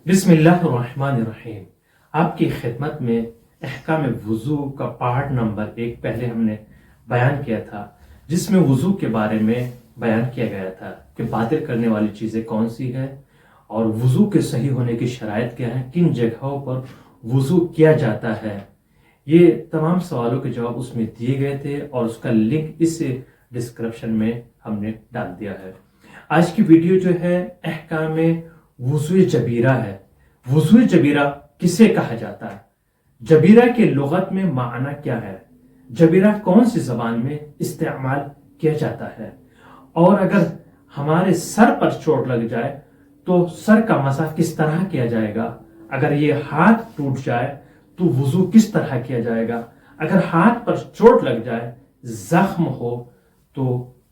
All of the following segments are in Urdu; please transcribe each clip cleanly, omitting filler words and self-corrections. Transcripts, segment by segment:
بسم اللہ الرحمن الرحیم۔ آپ کی خدمت میں احکام وضو کا پارٹ نمبر 1 پہلے ہم نے بیان کیا تھا، جس میں وضو کے بارے میں بیان کیا گیا تھا کہ باطل کرنے والی چیزیں کون سی ہیں اور وضو کے صحیح ہونے کی شرائط کیا ہیں، کن جگہوں پر وضو کیا جاتا ہے۔ یہ تمام سوالوں کے جواب اس میں دیے گئے تھے اور اس کا لنک اس ڈسکرپشن میں ہم نے ڈال دیا ہے۔ آج کی ویڈیو جو ہے احکام وضو جبیرہ ہے۔ وضو جبیرہ کسے کہا جاتا ہے؟ جبیرہ کے لغت میں معنی کیا ہے؟ جبیرہ کون سی زبان میں استعمال کیا جاتا ہے؟ اور اگر ہمارے سر پر چوٹ لگ جائے تو سر کا مسح کس طرح کیا جائے گا؟ اگر یہ ہاتھ ٹوٹ جائے تو وضو کس طرح کیا جائے گا؟ اگر ہاتھ پر چوٹ لگ جائے، زخم ہو، تو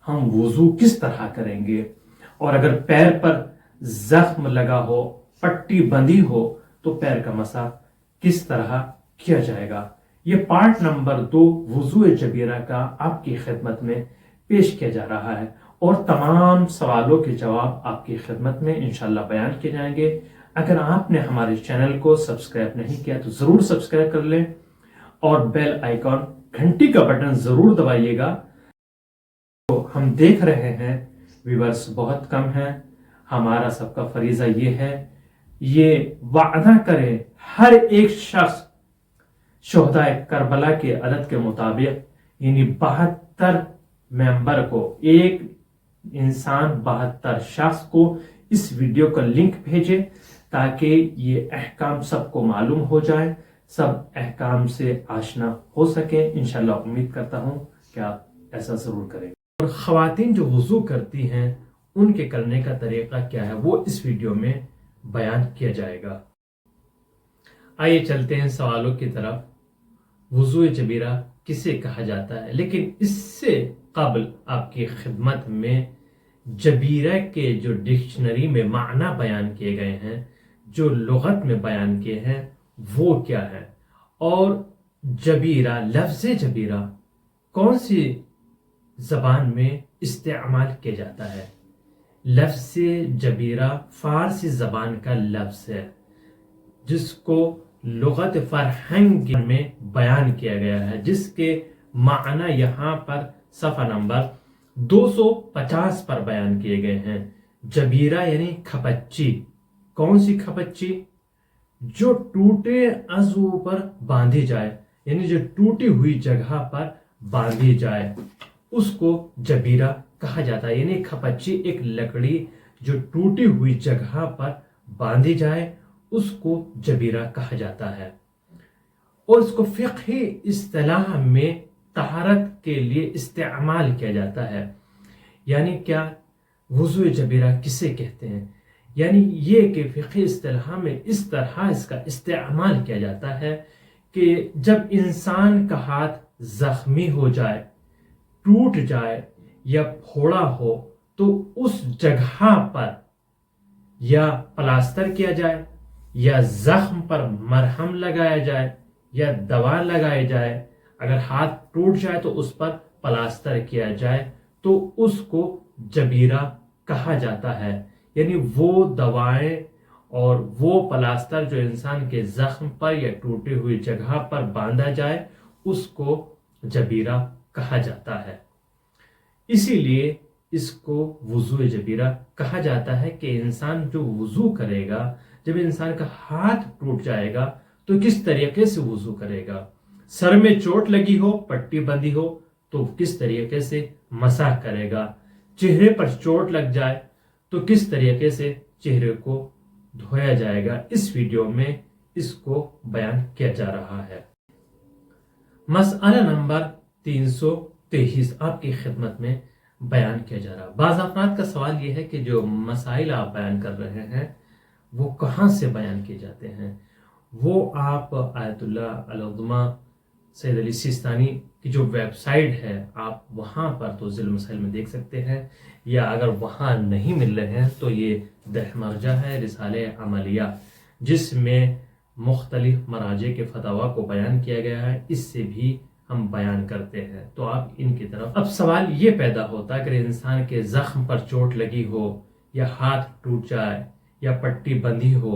ہم وضو کس طرح کریں گے؟ اور اگر پیر پر زخم لگا ہو، پٹی بندھی ہو، تو پیر کا مسح کس طرح کیا جائے گا؟ یہ پارٹ نمبر 2 وضو جبیرہ کا آپ کی خدمت میں پیش کیا جا رہا ہے اور تمام سوالوں کے جواب آپ کی خدمت میں انشاءاللہ بیان کیے جائیں گے۔ اگر آپ نے ہمارے چینل کو سبسکرائب نہیں کیا تو ضرور سبسکرائب کر لیں اور بیل آئیکن گھنٹی کا بٹن ضرور دبائیے گا۔ تو ہم دیکھ رہے ہیں ویورز بہت کم ہیں۔ ہمارا سب کا فریضہ یہ ہے، یہ وعدہ کرے ہر ایک شخص شہدائے کربلا کے عدد کے مطابق، یعنی 72 ممبر کو، ایک انسان 72 شخص کو اس ویڈیو کا لنک بھیجے تاکہ یہ احکام سب کو معلوم ہو جائے، سب احکام سے آشنا ہو سکے۔ انشاءاللہ امید کرتا ہوں کہ آپ ایسا ضرور کریں۔ اور خواتین جو وضو کرتی ہیں ان کے کرنے کا طریقہ کیا ہے وہ اس ویڈیو میں بیان کیا جائے گا۔ آئیے چلتے ہیں سوالوں کی طرف۔ وضو جبیرہ کسے کہا جاتا ہے؟ لیکن اس سے قبل آپ کی خدمت میں جبیرہ کے جو ڈکشنری میں معنی بیان کیے گئے ہیں، جو لغت میں بیان کیے ہیں، وہ کیا ہے؟ اور جبیرہ، لفظ جبیرہ کون سی زبان میں استعمال کیا جاتا ہے؟ لفظ جبیرہ فارسی زبان کا لفظ ہے جس کو لغت فرہنگ میں بیان کیا گیا ہے، جس کے معنی یہاں پر صفحہ نمبر 250 پر بیان کیے گئے ہیں۔ جبیرہ یعنی کھپچی۔ کون سی کھپچی؟ جو ٹوٹے عضو پر باندھی جائے، یعنی جو ٹوٹی ہوئی جگہ پر باندھی جائے، اس کو جبیرہ کہا جاتا ہے۔ یعنی کھپچی ایک لکڑی جو ٹوٹی ہوئی جگہ پر باندھی جائے، اس کو جبیرہ کہا جاتا ہے۔ اور اس کو فقہی اصطلاح میں طہارت کے لیے استعمال کیا جاتا ہے۔ یعنی کیا؟ وضو جبیرہ کسے کہتے ہیں؟ یعنی یہ کہ فقہی اصطلاح میں اس طرح اس کا استعمال کیا جاتا ہے کہ جب انسان کا ہاتھ زخمی ہو جائے، ٹوٹ جائے یا پھوڑا ہو تو اس جگہ پر یا پلاسٹر کیا جائے یا زخم پر مرہم لگایا جائے یا دوا لگائی جائے۔ اگر ہاتھ ٹوٹ جائے تو اس پر پلاسٹر کیا جائے تو اس کو جبیرہ کہا جاتا ہے۔ یعنی وہ دوائیں اور وہ پلاسٹر جو انسان کے زخم پر یا ٹوٹی ہوئی جگہ پر باندھا جائے، اس کو جبیرہ کہا جاتا ہے۔ اسی لیے اس کو وضو جبیرہ کہا جاتا ہے کہ انسان جو وضو کرے گا، جب انسان کا ہاتھ ٹوٹ جائے گا تو کس طریقے سے وضو کرے گا؟ سر میں چوٹ لگی ہو، پٹی بندھی ہو تو کس طریقے سے مسح کرے گا؟ چہرے پر چوٹ لگ جائے تو کس طریقے سے چہرے کو دھویا جائے گا؟ اس ویڈیو میں اس کو بیان کیا جا رہا ہے۔ مسئلہ نمبر 323 آپ کی خدمت میں بیان کیا جا رہا ہے۔ بعض افراد کا سوال یہ ہے کہ جو مسائل آپ بیان کر رہے ہیں وہ کہاں سے بیان کیے جاتے ہیں؟ وہ آپ آیت اللہ العظمی سید علی سیستانی کی جو ویب سائٹ ہے، آپ وہاں پر توضیح المسائل میں دیکھ سکتے ہیں، یا اگر وہاں نہیں مل رہے ہیں تو یہ دہ مرجع ہے رسالہ عملیہ، جس میں مختلف مراجع کے فتاوی کو بیان کیا گیا ہے، اس سے بھی ہم بیان کرتے ہیں، تو آپ ان کی طرف۔ اب سوال یہ پیدا ہوتا ہے کہ انسان کے زخم پر چوٹ لگی ہو یا ہاتھ ٹوٹ جائے یا پٹی بندھی ہو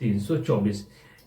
324,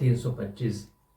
325,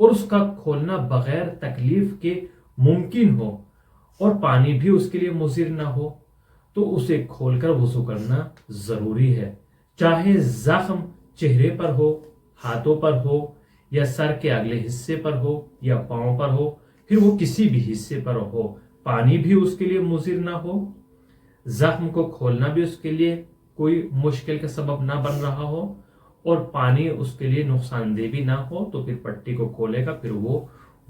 اور اس کا کھولنا بغیر تکلیف کے ممکن ہو اور پانی بھی اس کے لیے مضر نہ ہو تو اسے کھول کر وضو کرنا ضروری ہے، چاہے زخم چہرے پر ہو، ہاتھوں پر ہو، یا سر کے اگلے حصے پر ہو، یا پاؤں پر ہو، پھر وہ کسی بھی حصے پر ہو، پانی بھی اس کے لیے مضر نہ ہو، زخم کو کھولنا بھی اس کے لیے کوئی مشکل کا سبب نہ بن رہا ہو، اور پانی اس کے لیے نقصان دہ بھی نہ ہو، تو پھر پٹی کو کھولے گا، پھر وہ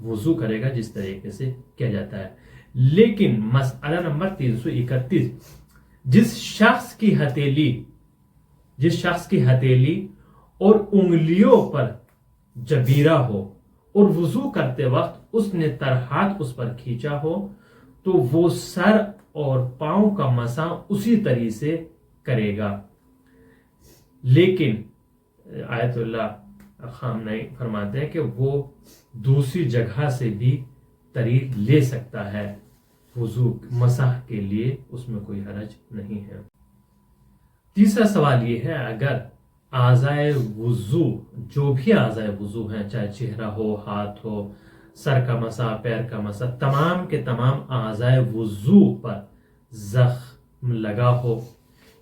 وضو کرے گا جس طریقے سے کیا جاتا ہے۔ لیکن مسئلہ نمبر 331، جس شخص کی ہتھیلی اور انگلیوں پر جبیرہ ہو اور وضو کرتے وقت اس نے ترہات اس پر کھینچا ہو تو وہ سر اور پاؤں کا مسح اسی طریقے سے کرے گا، لیکن آیت اللہ خامنئی فرماتے ہیں کہ وہ دوسری جگہ سے بھی طریق لے سکتا ہے وضو مسح کے لیے، اس میں کوئی حرج نہیں ہے۔ تیسرا سوال یہ ہے، اگر اعضائے وضو، جو بھی اعضائے وضو ہیں، چاہے چہرہ ہو، ہاتھ ہو، سر کا مسح، پیر کا مسح، تمام کے تمام اعضائے وضو پر زخم لگا ہو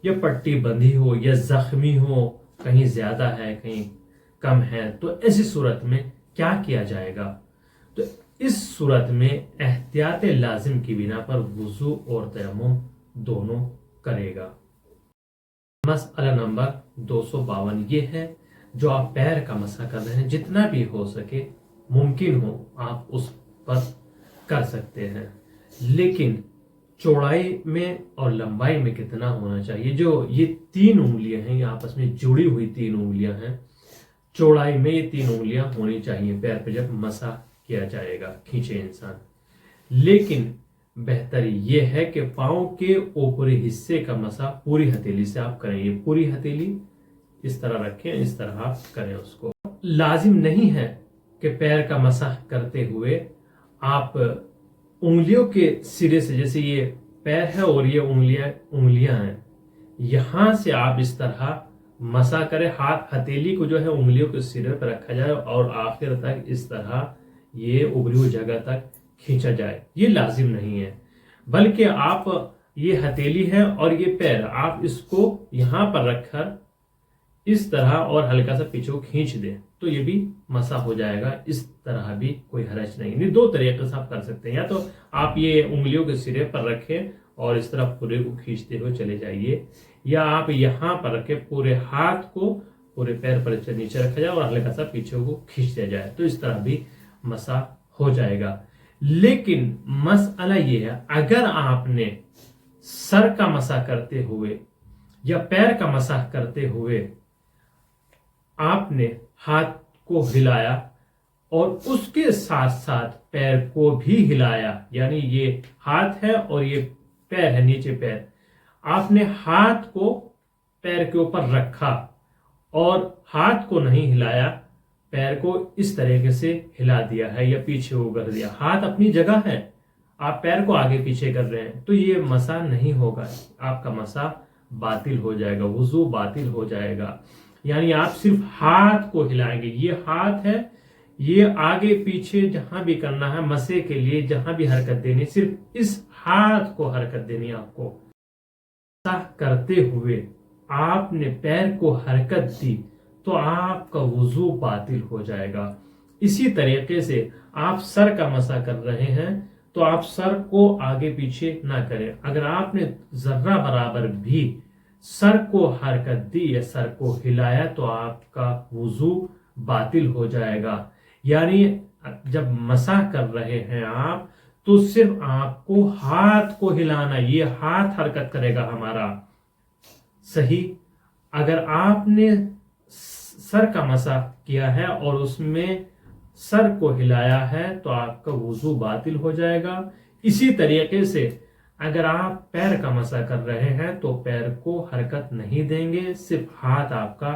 یا پٹی بندھی ہو یا زخمی ہو، کہیں زیادہ ہے کہیں کم ہے، تو ایسی صورت میں کیا کیا جائے گا؟ تو اس صورت میں احتیاط لازم کی بنا پر وضو اور تیمم دونوں کرے گا۔ مسئلہ نمبر 252 یہ ہے، جو آپ پیر کا مسح کر رہے ہیں جتنا بھی ہو سکے ممکن ہو آپ اس پر کر سکتے ہیں، لیکن چوڑائی میں اور لمبائی میں کتنا ہونا چاہیے؟ جو یہ 3 انگلیاں ہیں، یہ آپس میں جڑی ہوئی 3 انگلیاں ہیں، چوڑائی میں یہ 3 انگلیاں ہونی چاہیے پیر پہ جب مسح کیا جائے گا، کھینچے انسان۔ لیکن بہتر یہ ہے کہ پاؤں کے اوپری حصے کا مسح پوری ہتھیلی سے آپ کریں، یہ پوری ہتھیلی اس طرح رکھیں، اس طرح آپ کریں اس کو۔ لازم نہیں ہے کہ پیر کا مسح کرتے ہوئے آپ انگلیوں کے سرے سے، جیسے یہ پیر ہے اور یہ انگلیاں ہیں، یہاں سے آپ اس طرح مسح کریں، ہتھیلی کو جو ہے انگلیوں کے سرے پر رکھا جائے اور آخر تک اس طرح یہ ابری ہوئی جگہ تک کھینچا جائے، یہ لازم نہیں ہے، بلکہ آپ یہ ہتھیلی ہے اور یہ پیر، آپ اس کو یہاں پر رکھ کر اس طرح اور ہلکا سا پیچھے کھینچ دیں تو یہ بھی مسح ہو جائے گا، اس طرح بھی کوئی حرج نہیں۔ یہ 2 طریقے سے آپ کر سکتے ہیں، یا تو آپ یہ انگلیوں کے سرے پر رکھیں اور اس طرح پورے کو کھینچتے ہوئے چلے جائیے، یا آپ یہاں پر رکھیں، پورے ہاتھ کو پورے پیر پر نیچے رکھا جائے اور ہلکا سا پیچھے کو کھینچ دیا جائے، تو اس طرح بھی مسح ہو جائے گا۔ لیکن مسئلہ یہ ہے، اگر آپ نے سر کا مسح کرتے ہوئے یا پیر کا مسح کرتے ہوئے آپ نے ہاتھ کو ہلایا اور اس کے ساتھ ساتھ پیر کو بھی ہلایا، یعنی یہ ہاتھ ہے اور یہ پیر ہے، نیچے پیر، آپ نے ہاتھ کو پیر کے اوپر رکھا اور ہاتھ کو نہیں ہلایا، پیر کو اس طریقے سے ہلا دیا ہے یا پیچھے کو کر دیا، ہاتھ اپنی جگہ ہے، آپ پیر کو آگے پیچھے کر رہے ہیں، تو یہ مسح نہیں ہوگا، آپ کا مسح باطل ہو جائے گا، وضو باطل ہو جائے گا۔ یعنی آپ صرف ہاتھ کو ہلائیں گے، یہ ہاتھ ہے، یہ آگے پیچھے جہاں بھی کرنا ہے مسح کے لیے، جہاں بھی حرکت دینی، صرف اس ہاتھ کو حرکت دینی ہے آپ کو۔ مسح کرتے ہوئے آپ نے پیر کو حرکت دی تو آپ کا وضو باطل ہو جائے گا۔ اسی طریقے سے آپ سر کا مسح کر رہے ہیں تو آپ سر کو آگے پیچھے نہ کریں، اگر آپ نے ذرہ برابر بھی سر کو حرکت دی یا سر کو ہلایا تو آپ کا وضو باطل ہو جائے گا۔ یعنی جب مسح کر رہے ہیں آپ تو صرف آپ کو ہاتھ کو ہلانا، یہ ہاتھ حرکت کرے گا ہمارا، صحیح۔ اگر آپ نے سر کا مسح کیا ہے اور اس میں سر کو ہلایا ہے تو آپ کا وضو باطل ہو جائے گا۔ اسی طریقے سے اگر آپ پیر کا مسح کر رہے ہیں تو پیر کو حرکت نہیں دیں گے، صرف ہاتھ آپ کا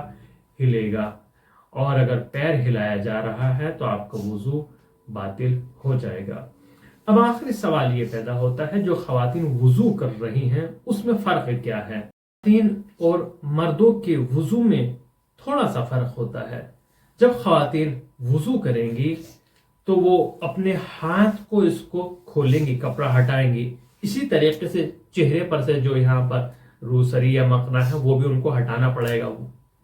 ہلے گا، اور اگر پیر ہلایا جا رہا ہے تو آپ کا وضو باطل ہو جائے گا۔ اب آخری سوال یہ پیدا ہوتا ہے، جو خواتین وضو کر رہی ہیں اس میں فرق کیا ہے؟ خواتین اور مردوں کے وضو میں تھوڑا سا فرق ہوتا ہے۔ جب خواتین وضو کریں گی تو وہ اپنے ہاتھ کو اس کو کھولیں گی، کپڑا ہٹائیں گی. اسی طریقے سے چہرے پر سے جو یہاں پر روسری یا مقرا ہے وہ بھی ان کو ہٹانا پڑے گا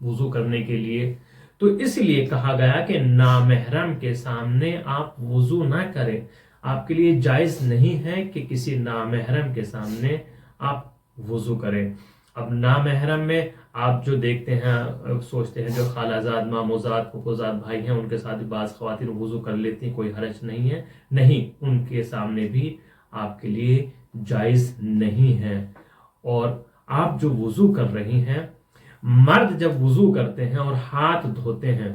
وضو کرنے کے لیے. تو اس لیے کہا گیا کہ نامحرم کے سامنے آپ وضو نہ کریں. آپ کے لیے جائز نہیں ہے کہ کسی نامحرم کے سامنے آپ وضو کریں. اب نامحرم میں آپ جو دیکھتے ہیں، سوچتے ہیں جو خالہ زاد، ماموزاد، پھپھوزاد بھائی ہیں ان کے ساتھ بھی بعض خواتین وضو کر لیتی ہیں، کوئی حرج نہیں ہے. نہیں، ان کے سامنے بھی آپ کے لیے جائز نہیں ہے. اور آپ جو وضو کر رہی ہیں، مرد جب وضو کرتے ہیں اور ہاتھ دھوتے ہیں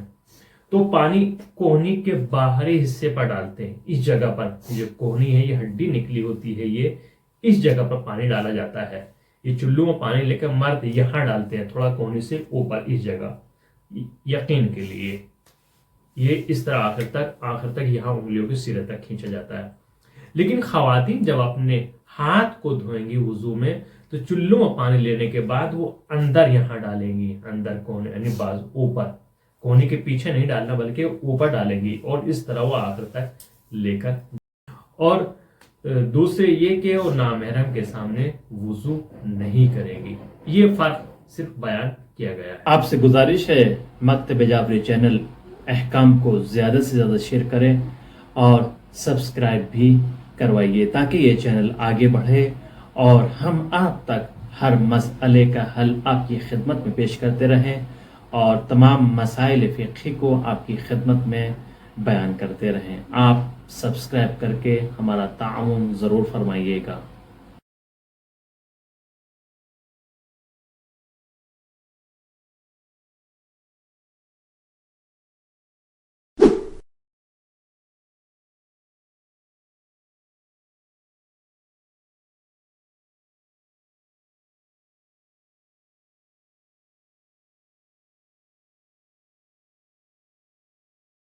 تو پانی کوہنی کے باہری حصے پر ڈالتے ہیں. اس جگہ پر جو کوہنی ہے، یہ ہڈی نکلی ہوتی ہے، یہ اس جگہ پر پانی ڈالا جاتا ہے. یہ چلو میں پانی لے کر مرد یہاں ڈالتے ہیں، تھوڑا کوہنی سے اوپر اس جگہ، یقین کے لیے. یہ اس طرح آخر تک یہاں انگلیوں کے سرے تک کھینچا جاتا ہے. لیکن خواتین جب اپنے ہاتھ کو دھوئیں گی وضو میں تو چلو میں پانی لینے کے بعد وہ اندر یہاں ڈالیں گی، اندر کونے یعنی باز اوپر، کونے کے پیچھے نہیں ڈالنا بلکہ اوپر ڈالیں گی، اور اس طرح وہ آخر تک لے کر. اور دوسرے یہ کہ وہ نامحرم کے سامنے وضو نہیں کرے گی. یہ فرق صرف بیان کیا گیا ہے. آپ سے گزارش ہے مکتب جعفری چینل احکام کو زیادہ سے زیادہ شیئر کریں اور سبسکرائب بھی کروائیے تاکہ یہ چینل آگے بڑھے اور ہم آپ تک ہر مسئلے کا حل آپ کی خدمت میں پیش کرتے رہیں اور تمام مسائل فقہی کو آپ کی خدمت میں بیان کرتے رہیں. آپ سبسکرائب کر کے ہمارا تعاون ضرور فرمائیے گا.